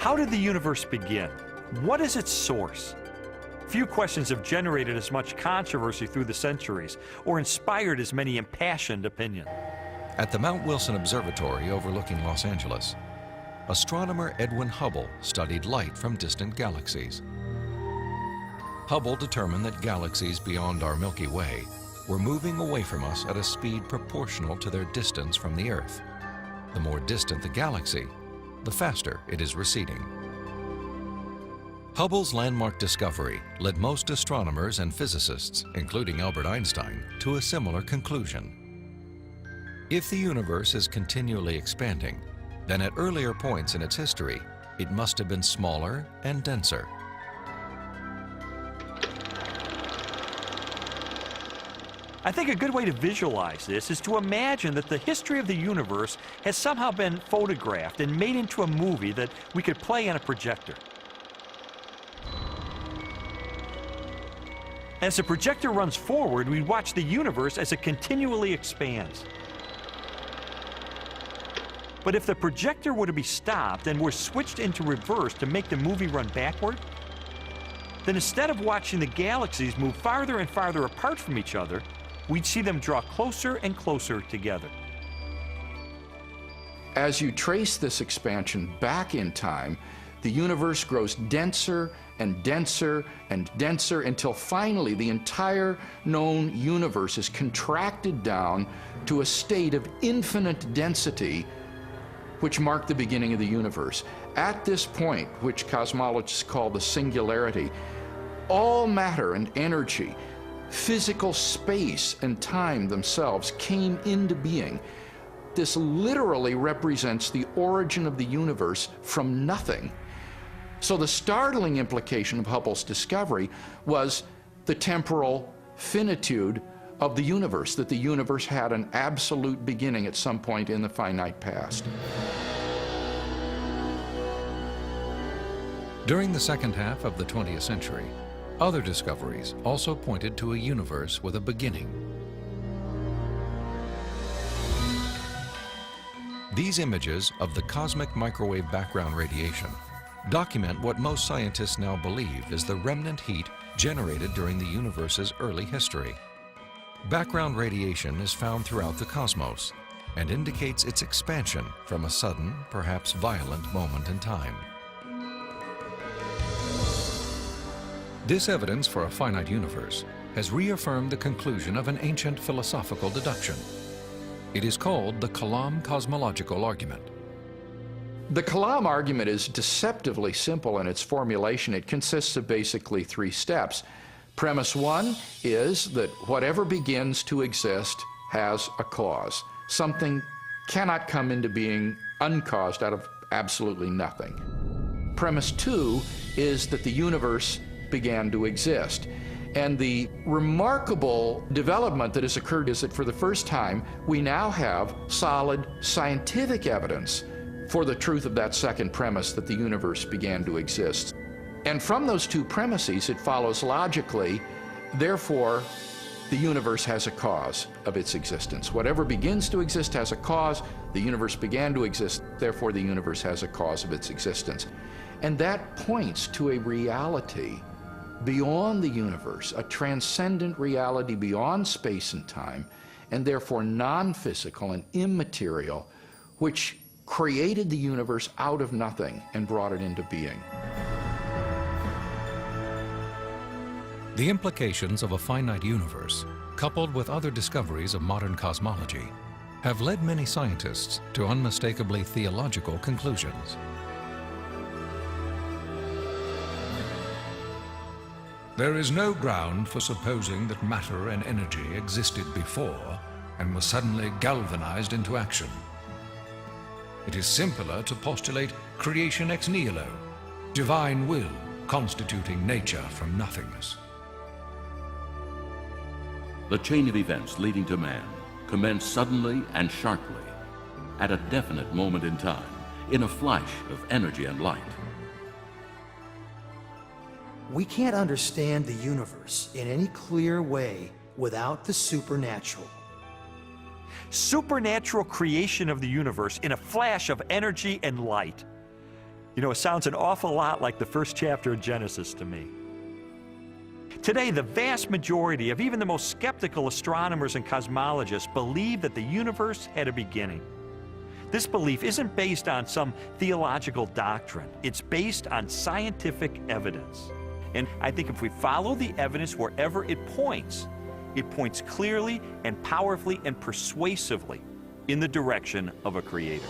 How did the universe begin? What is its source? Few questions have generated as much controversy through the centuries or inspired as many impassioned opinions. At the Mount Wilson Observatory overlooking Los Angeles, astronomer Edwin Hubble studied light from distant galaxies. Hubble determined that galaxies beyond our Milky Way were moving away from us at a speed proportional to their distance from the Earth. The more distant the galaxy, the faster it is receding. Hubble's landmark discovery led most astronomers and physicists, including Albert Einstein, to a similar conclusion. If the universe is continually expanding, then at earlier points in its history, it must have been smaller and denser. I think a good way to visualize this is to imagine that the history of the universe has somehow been photographed and made into a movie that we could play on a projector. As the projector runs forward, we watch the universe as it continually expands. But if the projector were to be stopped and were switched into reverse to make the movie run backward, then instead of watching the galaxies move farther and farther apart from each other, we'd see them draw closer and closer together. As you trace this expansion back in time, the universe grows denser and denser and denser until finally the entire known universe is contracted down to a state of infinite density, which marked the beginning of the universe. At this point, which cosmologists call the singularity, all matter and energy, physical space and time themselves came into being. This literally represents the origin of the universe from nothing. So the startling implication of Hubble's discovery was the temporal finitude of the universe, that the universe had an absolute beginning at some point in the finite past. During the second half of the 20th century, other discoveries also pointed to a universe with a beginning. These images of the cosmic microwave background radiation document what most scientists now believe is the remnant heat generated during the universe's early history. Background radiation is found throughout the cosmos and indicates its expansion from a sudden, perhaps violent moment in time. This evidence for a finite universe has reaffirmed the conclusion of an ancient philosophical deduction. It is called the Kalam cosmological argument. The Kalam argument is deceptively simple in its formulation. It consists of basically three steps. Premise one is that whatever begins to exist has a cause. Something cannot come into being uncaused out of absolutely nothing. Premise two is that the universe began to exist. And the remarkable development that has occurred is that for the first time, we now have solid scientific evidence for the truth of that second premise, that the universe began to exist. And from those two premises, it follows logically, therefore, the universe has a cause of its existence. Whatever begins to exist has a cause. The universe began to exist, therefore the universe has a cause of its existence. And that points to a reality beyond the universe, a transcendent reality beyond space and time, and therefore non-physical and immaterial, which created the universe out of nothing and brought it into being. The implications of a finite universe, coupled with other discoveries of modern cosmology, have led many scientists to unmistakably theological conclusions. There is no ground for supposing that matter and energy existed before and were suddenly galvanized into action. It is simpler to postulate creation ex nihilo, divine will constituting nature from nothingness. The chain of events leading to man commenced suddenly and sharply, at a definite moment in time, in a flash of energy and light. We can't understand the universe in any clear way without the supernatural. Supernatural creation of the universe in a flash of energy and light. You know, it sounds an awful lot like the first chapter of Genesis to me. Today, the vast majority of even the most skeptical astronomers and cosmologists believe that the universe had a beginning. This belief isn't based on some theological doctrine. It's based on scientific evidence. And I think if we follow the evidence wherever it points clearly and powerfully and persuasively in the direction of a creator.